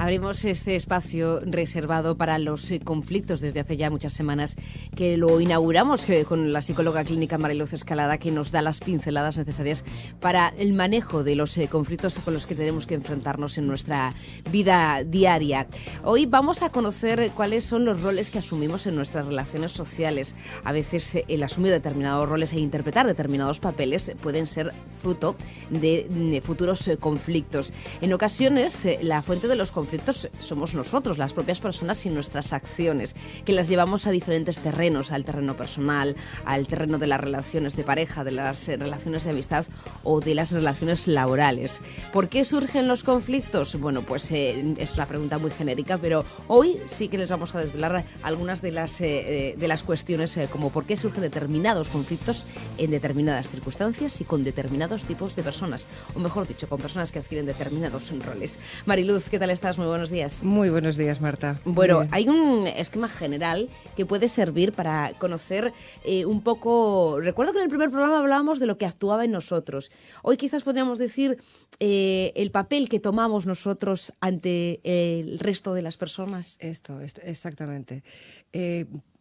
Abrimos este espacio reservado para los conflictos desde hace ya muchas semanas que lo inauguramos con la psicóloga clínica Mariluz Escalada, que nos da las pinceladas necesarias para el manejo de los conflictos con los que tenemos que enfrentarnos en nuestra vida diaria. Hoy vamos a conocer cuáles son los roles que asumimos en nuestras relaciones sociales. A veces el asumir determinados roles e interpretar determinados papeles pueden ser fruto de futuros conflictos. En ocasiones la fuente de los conflictos somos nosotros, las propias personas y nuestras acciones, que las llevamos a diferentes terrenos, al terreno personal, al terreno de las relaciones de pareja, de las relaciones de amistad o de las relaciones laborales. ¿Por qué surgen los conflictos? Bueno, pues es una pregunta muy genérica, pero hoy sí que les vamos a desvelar algunas de las cuestiones, como por qué surgen determinados conflictos en determinadas circunstancias y con determinados tipos de personas, o mejor dicho, con personas que adquieren determinados roles. Mariluz, ¿qué tal estás? Muy buenos días. Muy buenos días, Marta. Bueno, hay un esquema general que puede servir para conocer un poco... Recuerdo que en el primer programa hablábamos de lo que actuaba en nosotros. Hoy quizás podríamos decir el papel que tomamos nosotros ante el resto de las personas. Esto exactamente.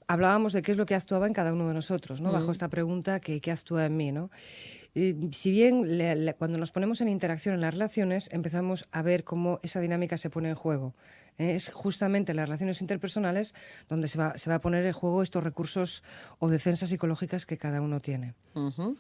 Hablábamos de qué es lo que actuaba en cada uno de nosotros, ¿no? Bajo esta pregunta, ¿qué actúa en mí, ¿no? Si bien cuando nos ponemos en interacción en las relaciones, empezamos a ver cómo esa dinámica se pone en juego. Es justamente en las relaciones interpersonales donde se va a poner en juego estos recursos o defensas psicológicas que cada uno tiene. Uh-huh.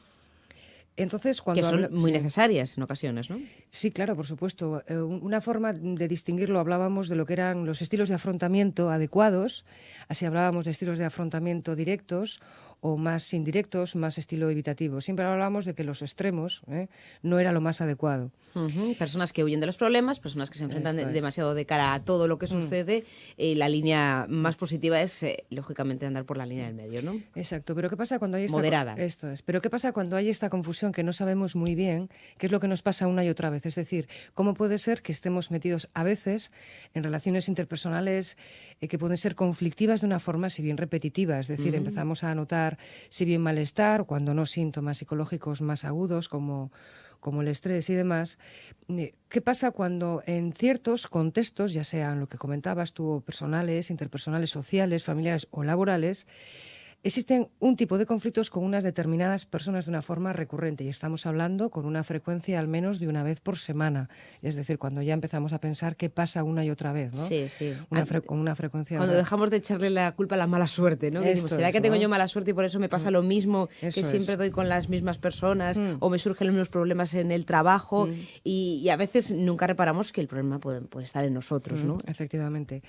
Entonces, que son muy necesarias en ocasiones, ¿no? Sí, claro, por supuesto. Una forma de distinguirlo, hablábamos de lo que eran los estilos de afrontamiento adecuados, así hablábamos de estilos de afrontamiento directos o más indirectos, más estilo evitativo. Siempre hablábamos de que los extremos no era lo más adecuado. Uh-huh. Personas que huyen de los problemas, personas que se enfrentan demasiado de cara a todo lo que sucede. La línea más positiva es, lógicamente, andar por la línea del medio, ¿no? Exacto, pero ¿qué pasa cuando hay esta... Moderada. Esto es. Pero ¿qué pasa cuando hay esta confusión que no sabemos muy bien qué es lo que nos pasa una y otra vez? Es decir, ¿cómo puede ser que estemos metidos a veces en relaciones interpersonales que pueden ser conflictivas de una forma, si bien repetitiva? Es decir, empezamos a notar, si bien malestar, cuando no síntomas psicológicos más agudos como el estrés y demás. ¿Qué pasa cuando en ciertos contextos, ya sean lo que comentabas tú, personales, interpersonales, sociales, familiares o laborales, existen un tipo de conflictos con unas determinadas personas de una forma recurrente y estamos hablando con una frecuencia al menos de una vez por semana? Es decir, cuando ya empezamos a pensar qué pasa una y otra vez, ¿no? Sí, sí. Con una frecuencia... Cuando dejamos de echarle la culpa a la mala suerte, ¿no? Decimos, ¿será que tengo yo mala suerte y por eso me pasa lo mismo, que siempre doy con las mismas personas o me surgen los mismos problemas en el trabajo? Y a veces nunca reparamos que el problema puede estar en nosotros, ¿no? Efectivamente.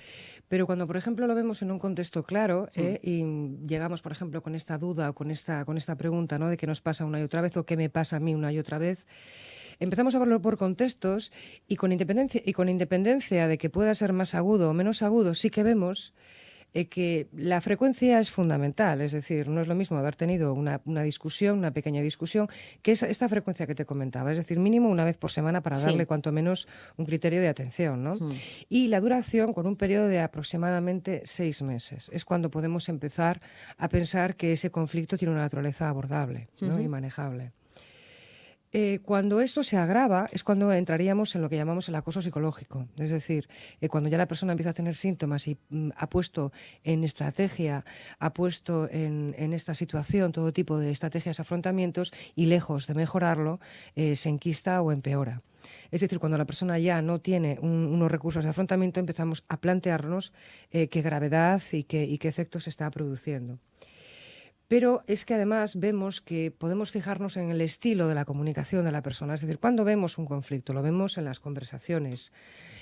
Pero cuando, por ejemplo, lo vemos en un contexto claro y llegamos, por ejemplo, con esta duda o con esta pregunta, ¿no?, de qué nos pasa una y otra vez o qué me pasa a mí una y otra vez, empezamos a verlo por contextos y con independencia de que pueda ser más agudo o menos agudo, sí que vemos que la frecuencia es fundamental. Es decir, no es lo mismo haber tenido una discusión, una pequeña discusión, que esta frecuencia que te comentaba. Es decir, mínimo una vez por semana para darle cuanto menos un criterio de atención, ¿no? Y la duración con un periodo de aproximadamente 6 meses. Es cuando podemos empezar a pensar que ese conflicto tiene una naturaleza abordable, ¿no?, y manejable. Cuando esto se agrava es cuando entraríamos en lo que llamamos el acoso psicológico. Es decir, cuando ya la persona empieza a tener síntomas y ha puesto en estrategia, ha puesto en esta situación todo tipo de estrategias, afrontamientos, y lejos de mejorarlo, se enquista o empeora. Es decir, cuando la persona ya no tiene unos recursos de afrontamiento, empezamos a plantearnos qué gravedad y qué efectos se está produciendo. Pero es que además vemos que podemos fijarnos en el estilo de la comunicación de la persona. Es decir, cuando vemos un conflicto, lo vemos en las conversaciones,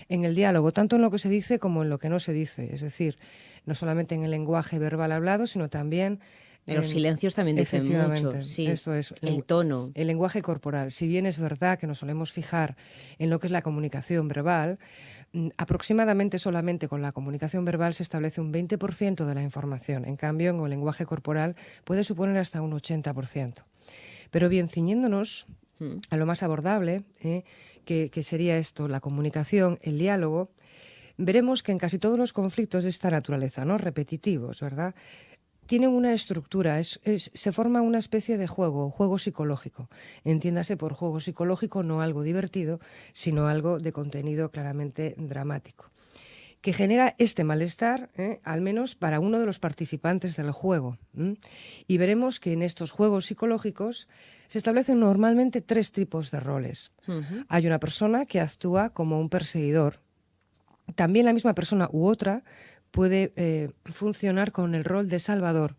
en el diálogo, tanto en lo que se dice como en lo que no se dice. Es decir, no solamente en el lenguaje verbal hablado, sino también... Los silencios también dicen mucho. Sí, eso es. El tono. El lenguaje corporal. Si bien es verdad que nos solemos fijar en lo que es la comunicación verbal, aproximadamente solamente con la comunicación verbal se establece un 20% de la información. En cambio, en el lenguaje corporal puede suponer hasta un 80%. Pero bien, ciñéndonos a lo más abordable, que sería esto, la comunicación, el diálogo, veremos que en casi todos los conflictos de esta naturaleza, ¿no?, repetitivos, ¿verdad?, tienen una estructura, se forma una especie de juego psicológico. Entiéndase por juego psicológico no algo divertido, sino algo de contenido claramente dramático. que genera este malestar, al menos para uno de los participantes del juego. Y veremos que en estos juegos psicológicos se establecen normalmente 3 tipos de roles. Hay una persona que actúa como un perseguidor. También la misma persona u otra puede funcionar con el rol de salvador.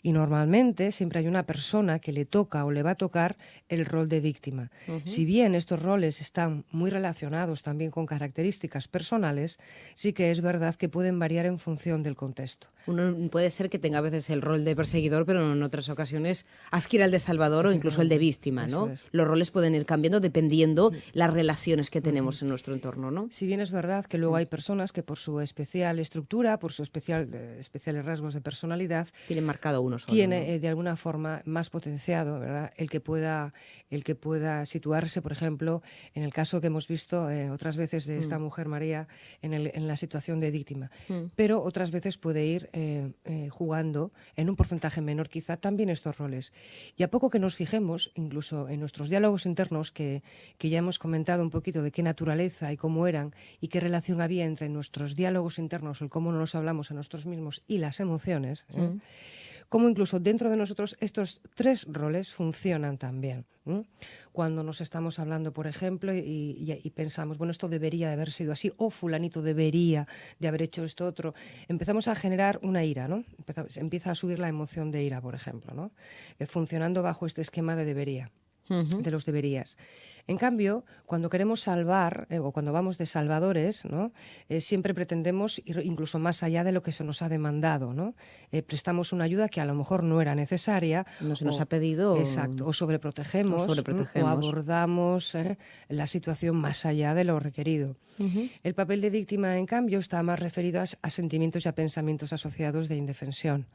Y normalmente siempre hay una persona que le toca o le va a tocar el rol de víctima. Si bien estos roles están muy relacionados también con características personales, sí que es verdad que pueden variar en función del contexto. Uno puede ser que tenga a veces el rol de perseguidor, pero en otras ocasiones adquiera el de salvador o incluso el de víctima, ¿no? Los roles pueden ir cambiando dependiendo las relaciones que tenemos en nuestro entorno, ¿no? Si bien es verdad que luego hay personas que por su especial estructura, por sus especiales rasgos de personalidad, tienen marcado uno solo, tiene ¿no? de alguna forma más potenciado, ¿verdad? El que pueda situarse, por ejemplo, en el caso que hemos visto otras veces de esta mujer María en la situación de víctima. Pero otras veces puede ir jugando en un porcentaje menor quizá también estos roles. Y a poco que nos fijemos, incluso en nuestros diálogos internos, que ya hemos comentado un poquito de qué naturaleza y cómo eran y qué relación había entre nuestros diálogos internos, el cómo nos hablamos a nosotros mismos y las emociones, cómo incluso dentro de nosotros estos 3 roles funcionan también. Cuando nos estamos hablando, por ejemplo, y pensamos, bueno, esto debería de haber sido así, o fulanito debería de haber hecho esto otro, empezamos a generar una ira, ¿no? Empieza a subir la emoción de ira, por ejemplo, ¿no? Funcionando bajo este esquema de debería. De los deberías. En cambio, cuando queremos salvar o cuando vamos de salvadores, ¿no? Siempre pretendemos ir incluso más allá de lo que se nos ha demandado, ¿no? Prestamos una ayuda que a lo mejor no era necesaria. No se nos ha pedido. Exacto, o sobreprotegemos. O abordamos la situación más allá de lo requerido. El papel de víctima, en cambio, está más referido a sentimientos y a pensamientos asociados de indefensión.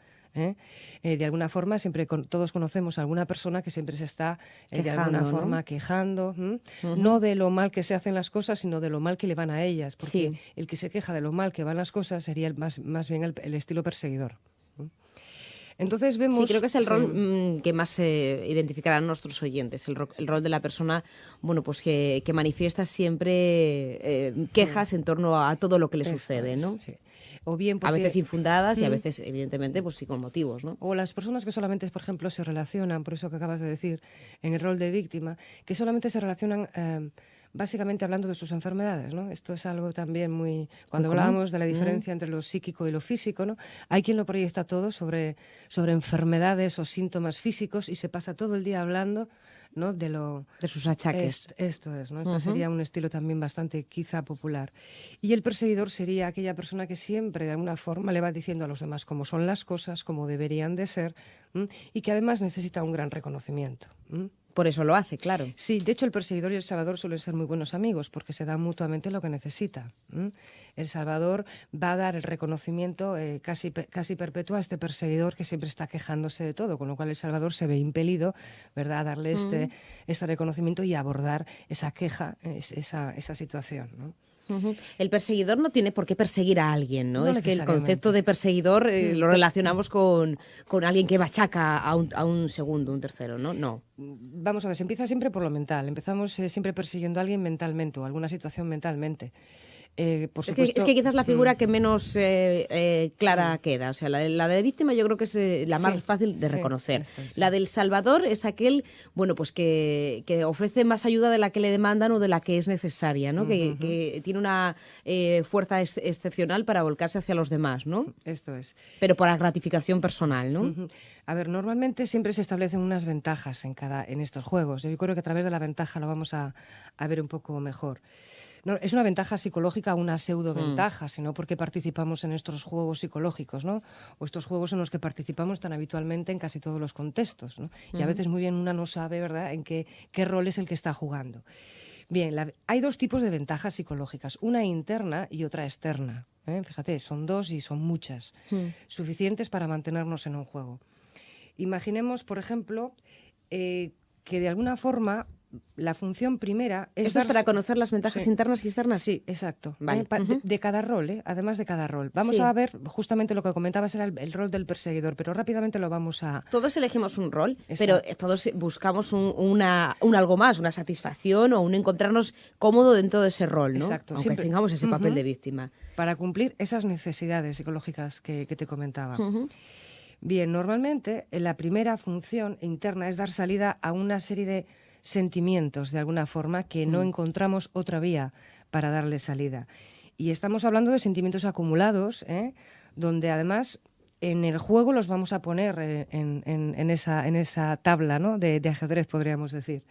De alguna forma, siempre todos conocemos a alguna persona que siempre se está de alguna forma quejando, no de lo mal que se hacen las cosas, sino de lo mal que le van a ellas, porque el que se queja de lo mal que van las cosas sería más bien el estilo perseguidor. Entonces vemos... Sí, creo que es el rol que más identificarán nuestros oyentes, el rol de la persona, bueno, pues que manifiesta siempre quejas en torno a todo lo que le sucede, ¿no? Sí. O bien porque, a veces infundadas y a veces, evidentemente, pues sí con motivos, ¿no? O las personas que solamente, por ejemplo, se relacionan, por eso que acabas de decir, en el rol de víctima, que solamente se relacionan básicamente hablando de sus enfermedades, ¿no? Esto es algo también muy... Cuando hablábamos de la diferencia entre lo psíquico y lo físico, ¿no? Hay quien lo proyecta todo sobre enfermedades o síntomas físicos y se pasa todo el día hablando, ¿no? de sus achaques. Esto es, ¿no? Este sería un estilo también bastante quizá popular. Y el perseguidor sería aquella persona que siempre de alguna forma le va diciendo a los demás cómo son las cosas, cómo deberían de ser, y que además necesita un gran reconocimiento. Por eso lo hace, claro. Sí, de hecho el perseguidor y el salvador suelen ser muy buenos amigos porque se dan mutuamente lo que necesita. El salvador va a dar el reconocimiento casi perpetuo a este perseguidor que siempre está quejándose de todo, con lo cual el salvador se ve impelido, ¿verdad?, a darle este reconocimiento y a abordar esa queja, esa situación, ¿no? El perseguidor no tiene por qué perseguir a alguien, ¿no? Es que el concepto de perseguidor lo relacionamos con alguien que machaca a un segundo, un tercero, ¿no? No. Vamos a ver, se empieza siempre por lo mental. Empezamos siempre persiguiendo a alguien mentalmente o alguna situación mentalmente. Por supuesto, es que quizás la figura que menos clara queda. O sea, la de víctima yo creo que es la más fácil de reconocer. La del salvador es aquel, bueno, pues que ofrece más ayuda de la que le demandan o de la que es necesaria, ¿no? Que tiene una fuerza excepcional para volcarse hacia los demás, ¿no? Esto es. Pero para gratificación personal, ¿no? A ver, normalmente siempre se establecen unas ventajas en estos juegos. Yo creo que a través de la ventaja lo vamos a ver un poco mejor. No, es una ventaja psicológica, una pseudo-ventaja, sino porque participamos en estos juegos psicológicos, ¿no? O estos juegos en los que participamos tan habitualmente en casi todos los contextos, ¿no? Y a veces muy bien una no sabe, ¿verdad?, en qué rol es el que está jugando. Bien, hay 2 tipos de ventajas psicológicas, una interna y otra externa. Fíjate, son 2 y son muchas, suficientes para mantenernos en un juego. Imaginemos, por ejemplo, que de alguna forma la función primera es... ¿Esto es para conocer las ventajas internas y externas? Sí, exacto. Vale. De cada rol, además de cada rol. Vamos a ver, justamente lo que comentabas era el rol del perseguidor, pero rápidamente lo vamos a... Todos elegimos un rol, pero todos buscamos un algo más, una satisfacción o un encontrarnos cómodo dentro de ese rol, ¿no? Exacto. Aunque tengamos ese papel de víctima. Para cumplir esas necesidades psicológicas que te comentaba. Bien, normalmente la primera función interna es dar salida a una serie de sentimientos, de alguna forma, que no encontramos otra vía para darle salida. Y estamos hablando de sentimientos acumulados, donde además en el juego los vamos a poner en esa tabla, ¿no?, de ajedrez, podríamos decir.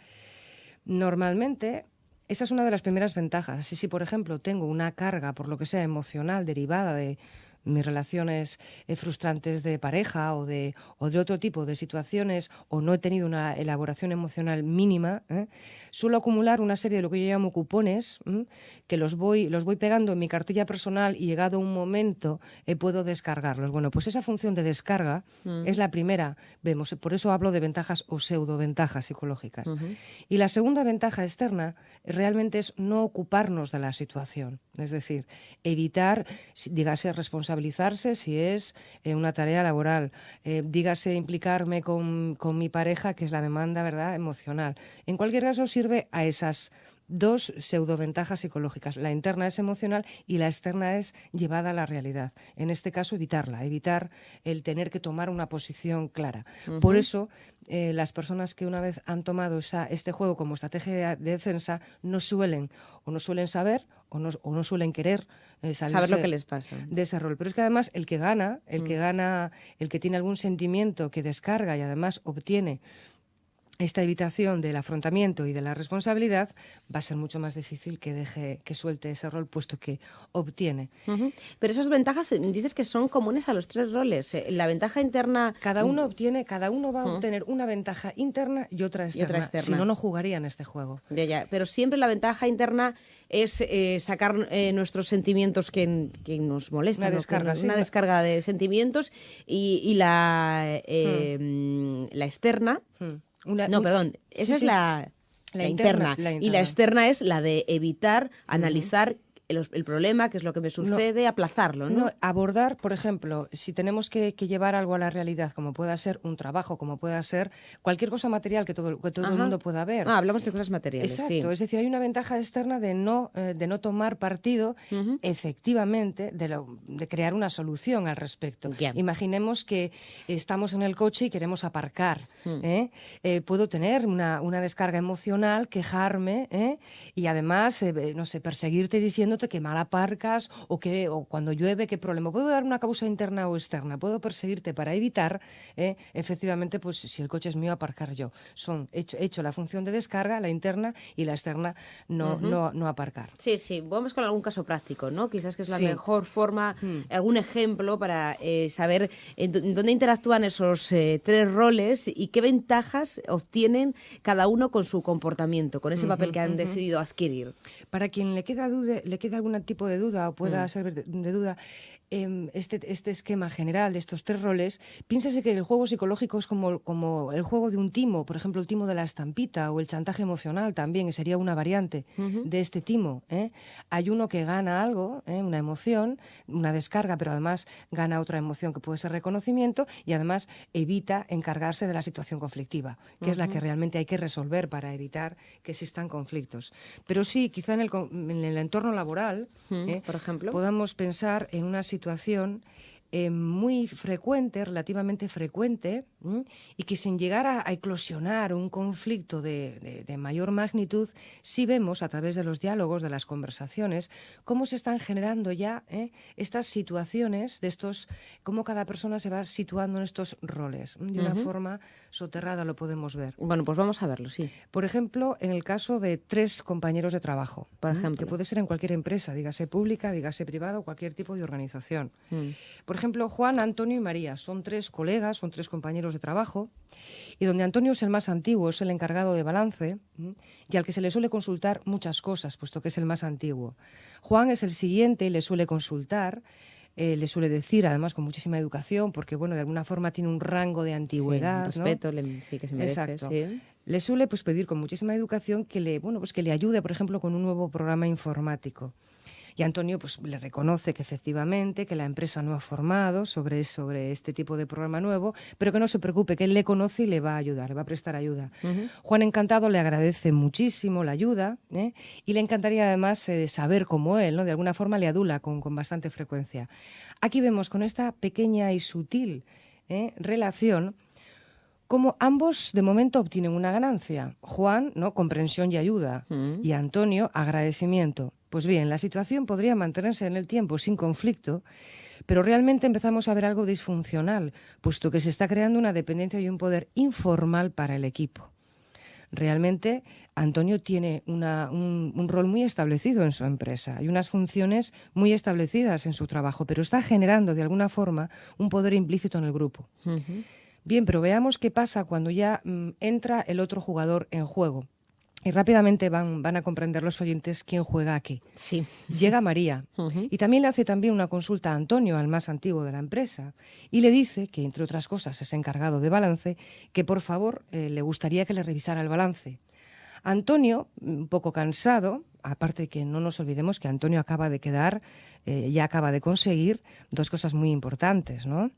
Normalmente, esa es una de las primeras ventajas. Si, por ejemplo, tengo una carga, por lo que sea, emocional, derivada de mis relaciones frustrantes de pareja o de otro tipo de situaciones, o no he tenido una elaboración emocional mínima, suelo acumular una serie de lo que yo llamo cupones, que los voy pegando en mi cartilla personal y llegado un momento puedo descargarlos. Bueno, pues esa función de descarga es la primera, vemos, por eso hablo de ventajas o pseudoventajas psicológicas. Y la segunda ventaja externa realmente es no ocuparnos de la situación, es decir, evitar, dígase, responsabilizarse si es una tarea laboral, dígase implicarme con mi pareja, que es la demanda, ¿verdad?, emocional. En cualquier caso sirve a esas dos pseudoventajas psicológicas. La interna es emocional y la externa es llevada a la realidad. En este caso, evitar el tener que tomar una posición clara. Por eso, las personas que una vez han tomado este juego como estrategia de defensa no suelen saber o no suelen querer saber lo que les pasa de ese rol. Pero es que además el que gana, el que tiene algún sentimiento que descarga y además obtiene esta evitación del afrontamiento y de la responsabilidad, va a ser mucho más difícil que suelte ese rol, puesto que obtiene. Pero esas ventajas dices que son comunes a los tres roles. La ventaja interna... Cada uno va a obtener una ventaja interna y otra externa. Si no, no jugarían este juego. Ya. Pero siempre la ventaja interna es sacar nuestros sentimientos que nos molestan. Una descarga de sentimientos y la externa... Esa es la interna. Y la externa es la de evitar, analizar el problema, que es lo que me sucede, aplazarlo, ¿no? Abordar, por ejemplo, si tenemos que llevar algo a la realidad, como pueda ser un trabajo, como pueda ser cualquier cosa material que todo el mundo pueda ver. Hablamos de cosas materiales. Exacto, es decir, hay una ventaja externa de no tomar partido efectivamente de crear una solución al respecto. Imaginemos que estamos en el coche y queremos aparcar. Puedo tener una descarga emocional, quejarme y además, perseguirte diciendo que mal aparcas o cuando llueve, qué problema. Puedo dar una causa interna o externa, puedo perseguirte para evitar, efectivamente, pues si el coche es mío, aparcar yo. He hecho la función de descarga, la interna, y la externa no aparcar. Sí, vamos con algún caso práctico, ¿no? Quizás que es la mejor forma, algún ejemplo para saber dónde interactúan esos tres roles y qué ventajas obtienen cada uno con su comportamiento, con ese papel que han decidido adquirir. Para quien le queda algún tipo de duda o pueda servir de duda, este esquema general de estos tres roles, piénsese que el juego psicológico es como el juego de un timo, por ejemplo, el timo de la estampita o el chantaje emocional también, que sería una variante de este timo. Hay uno que gana algo, una emoción, una descarga, pero además gana otra emoción que puede ser reconocimiento y además evita encargarse de la situación conflictiva, que es la que realmente hay que resolver para evitar que existan conflictos. Pero sí, quizá en el entorno laboral, por ejemplo, podamos pensar en una situación muy frecuente, relativamente frecuente, y que sin llegar a eclosionar un conflicto de mayor magnitud, sí vemos a través de los diálogos, de las conversaciones, cómo se están generando ya estas situaciones, cómo cada persona se va situando en estos roles. De una forma soterrada lo podemos ver. Bueno, pues vamos a verlo, sí. Por ejemplo, en el caso de tres compañeros de trabajo, por ejemplo, que puede ser en cualquier empresa, dígase pública, dígase privada o cualquier tipo de organización. Por ejemplo, Juan, Antonio y María son tres colegas, son tres compañeros de trabajo, y donde Antonio es el más antiguo, es el encargado de balance, y al que se le suele consultar muchas cosas, puesto que es el más antiguo. Juan es el siguiente y le suele consultar le suele decir, además con muchísima educación, porque bueno, de alguna forma tiene un rango de antigüedad, sí, ¿no? respeto, sí que se merece. Exacto. Sí. Le suele pues pedir con muchísima educación que le ayude, por ejemplo, con un nuevo programa informático. Y Antonio pues le reconoce que efectivamente que la empresa no ha formado sobre este tipo de programa nuevo, pero que no se preocupe, que él le conoce y le va a ayudar, le va a prestar ayuda. Juan, encantado, le agradece muchísimo la ayuda, y le encantaría además saber cómo él, ¿no? De alguna forma le adula con bastante frecuencia. Aquí vemos con esta pequeña y sutil relación cómo ambos de momento obtienen una ganancia. Juan, ¿no? Comprensión y ayuda, y Antonio, agradecimiento. Pues bien, la situación podría mantenerse en el tiempo sin conflicto, pero realmente empezamos a ver algo disfuncional, puesto que se está creando una dependencia y un poder informal para el equipo. Realmente Antonio tiene un rol muy establecido en su empresa y unas funciones muy establecidas en su trabajo, pero está generando de alguna forma un poder implícito en el grupo. Bien, pero veamos qué pasa cuando ya entra el otro jugador en juego. Y rápidamente van a comprender los oyentes quién juega aquí. Sí. Llega María y también le hace una consulta a Antonio, al más antiguo de la empresa, y le dice, que entre otras cosas es encargado de balance, que por favor le gustaría que le revisara el balance. Antonio, un poco cansado, aparte de que no nos olvidemos que Antonio acaba de conseguir dos cosas muy importantes, ¿no?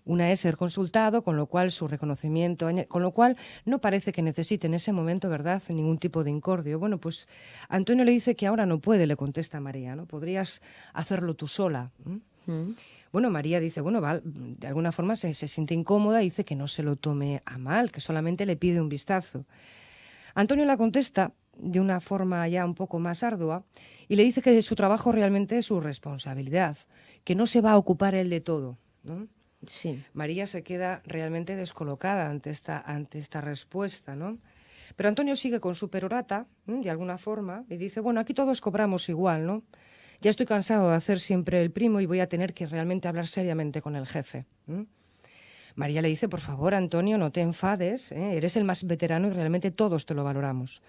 Una es ser consultado, con lo cual su reconocimiento, con lo cual no parece que necesite en ese momento, ¿verdad?, ningún tipo de incordio. Bueno, pues Antonio le dice que ahora no puede, le contesta María, ¿no? Podrías hacerlo tú sola. Bueno, María dice, bueno, de alguna forma se siente incómoda y dice que no se lo tome a mal, que solamente le pide un vistazo. Antonio la contesta de una forma ya un poco más ardua y le dice que su trabajo realmente es su responsabilidad, que no se va a ocupar él de todo, ¿no? Sí. María se queda realmente descolocada ante esta respuesta, ¿no? Pero Antonio sigue con su perorata, de alguna forma, y dice, bueno, aquí todos cobramos igual, ¿no? Ya estoy cansado de hacer siempre el primo y voy a tener que realmente hablar seriamente con el jefe. María le dice, por favor, Antonio, no te enfades, eres el más veterano y realmente todos te lo valoramos.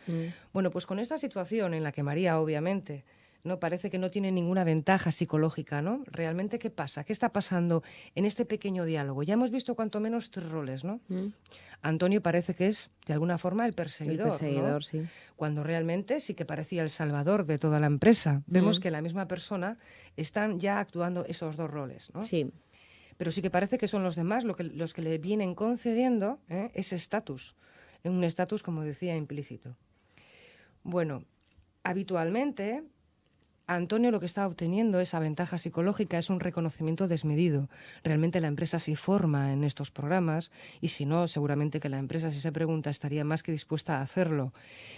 Bueno, pues con esta situación en la que María, obviamente, no parece que no tiene ninguna ventaja psicológica, ¿no? Realmente, ¿qué pasa? ¿Qué está pasando en este pequeño diálogo? Ya hemos visto cuanto menos 3 roles, ¿no? Antonio parece que es, de alguna forma, el perseguidor, ¿no? Sí. Cuando realmente sí que parecía el salvador de toda la empresa. Vemos que la misma persona están ya actuando esos 2 roles, ¿no? Sí. Pero sí que parece que son los demás los que le vienen concediendo ese estatus, un estatus, como decía, implícito. Bueno, habitualmente Antonio lo que está obteniendo, esa ventaja psicológica, es un reconocimiento desmedido. Realmente la empresa sí forma en estos programas y si no, seguramente que la empresa, si se pregunta, estaría más que dispuesta a hacerlo.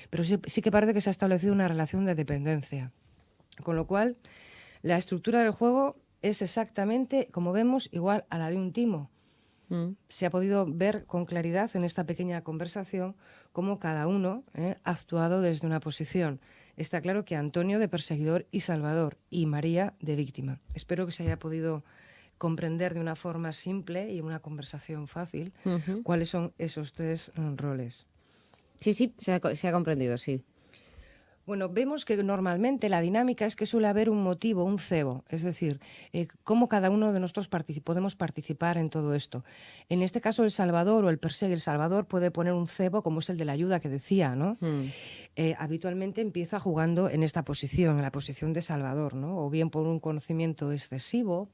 Pero sí que parece que se ha establecido una relación de dependencia. Con lo cual, la estructura del juego es exactamente, como vemos, igual a la de un timo. Se ha podido ver con claridad en esta pequeña conversación cómo cada uno ha actuado desde una posición. Está claro que Antonio de perseguidor y salvador y María de víctima. Espero que se haya podido comprender de una forma simple y en una conversación fácil cuáles son esos 3 roles. Sí, se ha comprendido, sí. Bueno, vemos que normalmente la dinámica es que suele haber un motivo, un cebo, es decir, cómo cada uno de nosotros podemos participar en todo esto. En este caso, el salvador o el perseguir, el salvador puede poner un cebo, como es el de la ayuda que decía, ¿no? Habitualmente empieza jugando en esta posición, en la posición de salvador, ¿no? O bien por un conocimiento excesivo,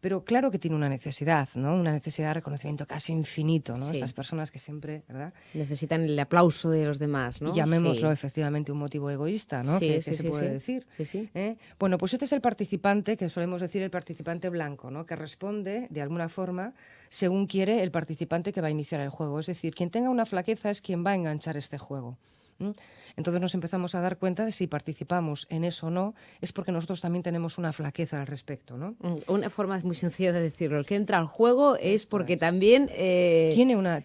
pero claro que tiene una necesidad, ¿no? Una necesidad de reconocimiento casi infinito, ¿no? Sí. Estas personas que siempre, ¿verdad?, necesitan el aplauso de los demás, ¿no? Llamémoslo efectivamente un motivo egoísta, ¿no? Sí, que se puede decir. Sí. Bueno, pues este es el participante, que solemos decir el participante blanco, ¿no? Que responde de alguna forma según quiere el participante que va a iniciar el juego. Es decir, quien tenga una flaqueza es quien va a enganchar este juego. Entonces nos empezamos a dar cuenta de si participamos en eso o no, es porque nosotros también tenemos una flaqueza al respecto, ¿no? Una forma muy sencilla de decirlo. El que entra al juego es porque también tiene una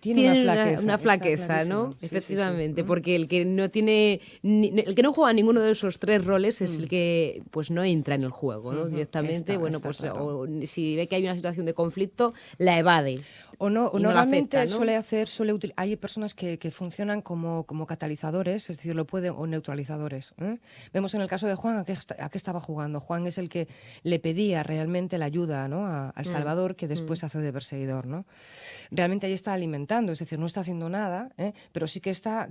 flaqueza, ¿no? Sí, efectivamente, sí. Porque el que no tiene el que no juega ninguno de esos 3 roles es el que pues no entra en el juego, ¿no? Directamente, claro. o si ve que hay una situación de conflicto, la evade. O no, y normalmente no la acepta, ¿no? hay personas que funcionan como catalizadores salvadores, es decir, lo pueden, o neutralizadores. Vemos en el caso de Juan a qué estaba jugando. Juan es el que le pedía realmente la ayuda, ¿no?, al salvador, que después hace de perseguidor, ¿no? Realmente ahí está alimentando, es decir, no está haciendo nada, pero sí que está,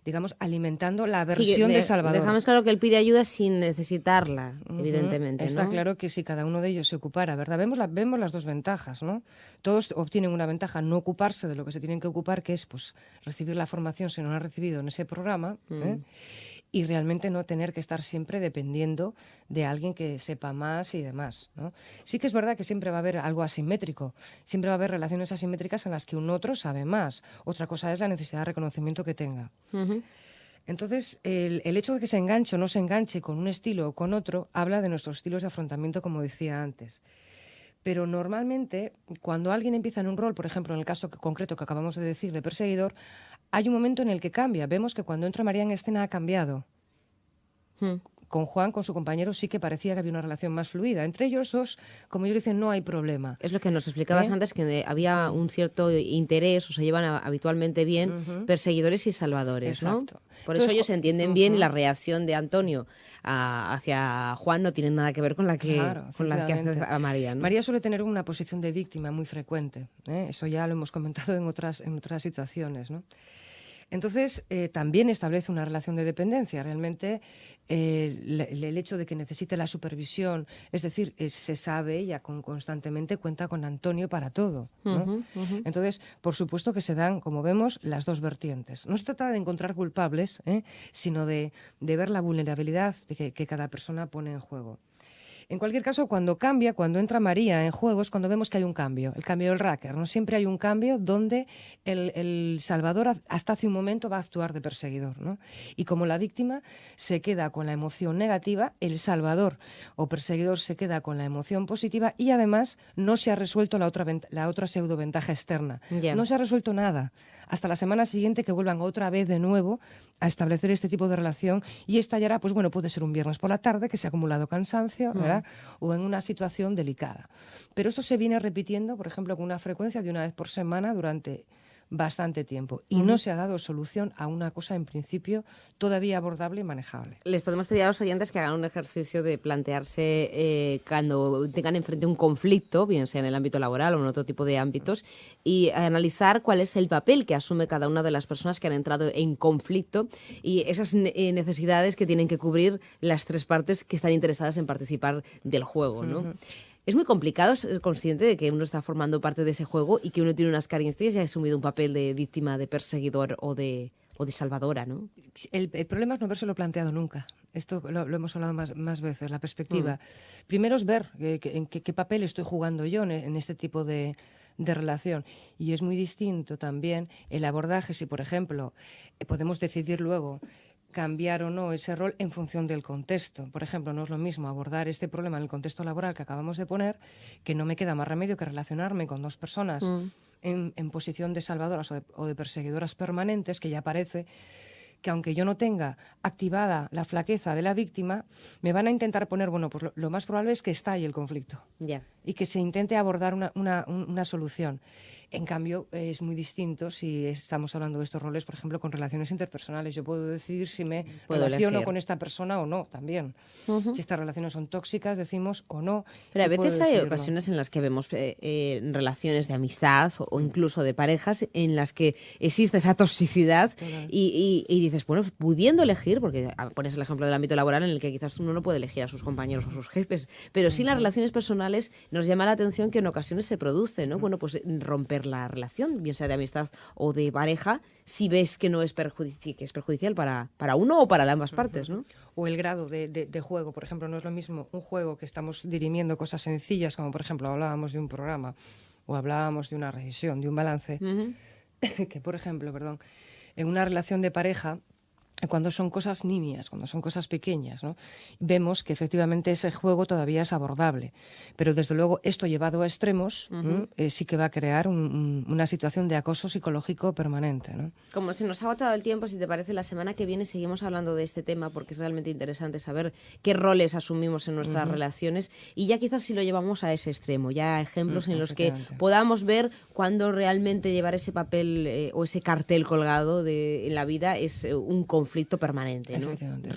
digamos, alimentando la versión de salvador. Dejamos claro que él pide ayuda sin necesitarla, evidentemente, Está ¿no? claro que si cada uno de ellos se ocupara, ¿verdad? Vemos las dos ventajas, ¿no? Todos obtienen una ventaja, no ocuparse de lo que se tienen que ocupar, que es pues recibir la formación si no la han recibido en ese programa, y realmente no tener que estar siempre dependiendo de alguien que sepa más y demás, ¿no? Sí que es verdad que siempre va a haber algo asimétrico, siempre va a haber relaciones asimétricas en las que un otro sabe más. Otra cosa es la necesidad de reconocimiento que tenga. Entonces, el hecho de que se enganche o no se enganche con un estilo o con otro habla de nuestros estilos de afrontamiento, como decía antes. Pero normalmente, cuando alguien empieza en un rol, por ejemplo, en el caso concreto que acabamos de decir de perseguidor, hay un momento en el que cambia. Vemos que cuando entra María en escena ha cambiado. Con Juan, con su compañero, sí que parecía que había una relación más fluida. Entre ellos dos, como ellos dicen, no hay problema. Es lo que nos explicabas antes, que había un cierto interés, o se llevan habitualmente bien perseguidores y salvadores, ¿no? Exacto. Por Entonces, eso ellos se entienden bien, y la reacción de Antonio hacia Juan no tiene nada que ver con la que, hace a María, ¿no? María suele tener una posición de víctima muy frecuente, ¿eh? Eso ya lo hemos comentado en otras situaciones, ¿no? Entonces, también establece una relación de dependencia. Realmente, el hecho de que necesite la supervisión, es decir, se sabe, ella constantemente cuenta con Antonio para todo, ¿no? Entonces, por supuesto que se dan, como vemos, las dos vertientes. No se trata de encontrar culpables, sino de ver la vulnerabilidad que cada persona pone en juego. En cualquier caso, cuando entra María en juego, es cuando vemos que hay un cambio, el cambio del Racker, ¿no? Siempre hay un cambio donde el salvador hasta hace un momento va a actuar de perseguidor, ¿no? Y como la víctima se queda con la emoción negativa, el salvador o perseguidor se queda con la emoción positiva, y además no se ha resuelto la otra pseudoventaja externa. Yeah. No se ha resuelto nada. Hasta la semana siguiente, que vuelvan otra vez de nuevo a establecer este tipo de relación, y estallará, pues bueno, puede ser un viernes por la tarde que se ha acumulado cansancio, ¿verdad? O en una situación delicada. Pero esto se viene repitiendo, por ejemplo, con una frecuencia de una vez por semana durante bastante tiempo, y no se ha dado solución a una cosa en principio todavía abordable y manejable. Les podemos pedir a los oyentes que hagan un ejercicio de plantearse cuando tengan enfrente un conflicto, bien sea en el ámbito laboral o en otro tipo de ámbitos, y analizar cuál es el papel que asume cada una de las personas que han entrado en conflicto, y esas necesidades que tienen que cubrir las tres partes que están interesadas en participar del juego, ¿no? Es muy complicado ser consciente de que uno está formando parte de ese juego y que uno tiene unas carencias y ha asumido un papel de víctima, de perseguidor o de salvadora, ¿no? El problema es no habérselo planteado nunca. Esto lo hemos hablado más veces, la perspectiva. Primero es ver en qué papel estoy jugando yo en este tipo de relación. Y es muy distinto también el abordaje, si por ejemplo podemos decidir luego cambiar o no ese rol en función del contexto. Por ejemplo, no es lo mismo abordar este problema en el contexto laboral que acabamos de poner, que no me queda más remedio que relacionarme con dos personas en posición de salvadoras o de perseguidoras permanentes, que ya parece que aunque yo no tenga activada la flaqueza de la víctima, me van a intentar poner, bueno, pues lo más probable es que estalle el conflicto y que se intente abordar una solución. En cambio, es muy distinto si estamos hablando de estos roles, por ejemplo, con relaciones interpersonales. Yo puedo decidir si me relaciono con esta persona o no, también. Si estas relaciones son tóxicas, decimos, o no. Pero a veces hay ocasiones en las que vemos relaciones de amistad o incluso de parejas en las que existe esa toxicidad y dices, bueno, pudiendo elegir, porque pones el ejemplo del ámbito laboral en el que quizás uno no puede elegir a sus compañeros o a sus jefes, pero sí en las relaciones personales nos llama la atención que en ocasiones se produce, ¿no? Bueno, pues romper la relación, bien sea de amistad o de pareja, si ves que no es que es perjudicial para uno o para ambas partes, ¿no? O el grado de juego, por ejemplo, no es lo mismo un juego que estamos dirimiendo cosas sencillas, como por ejemplo hablábamos de un programa o hablábamos de una revisión, de un balance, que por ejemplo, en una relación de pareja cuando son cosas nimias, cuando son cosas pequeñas, ¿no? Vemos que efectivamente ese juego todavía es abordable. Pero desde luego esto llevado a extremos sí que va a crear una situación de acoso psicológico permanente, ¿no? Como se nos ha agotado el tiempo, si te parece, la semana que viene seguimos hablando de este tema porque es realmente interesante saber qué roles asumimos en nuestras relaciones y ya quizás si lo llevamos a ese extremo, ya ejemplos en los que podamos ver cuándo realmente llevar ese papel o ese cartel colgado en la vida es un conflicto permanente, ¿no?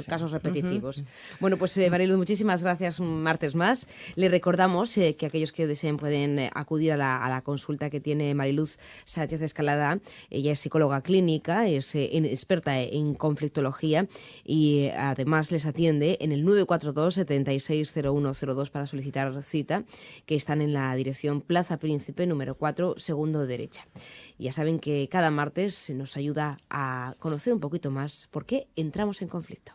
Casos repetitivos. Bueno, pues Mariluz, muchísimas gracias un martes más. Le recordamos que aquellos que deseen pueden acudir a la consulta que tiene Mariluz Sánchez Escalada. Ella es psicóloga clínica, es experta en conflictología y además les atiende en el 942 760102 para solicitar cita, que están en la dirección Plaza Príncipe, número 4, segundo derecha. Ya saben que cada martes nos ayuda a conocer un poquito más por qué entramos en conflicto.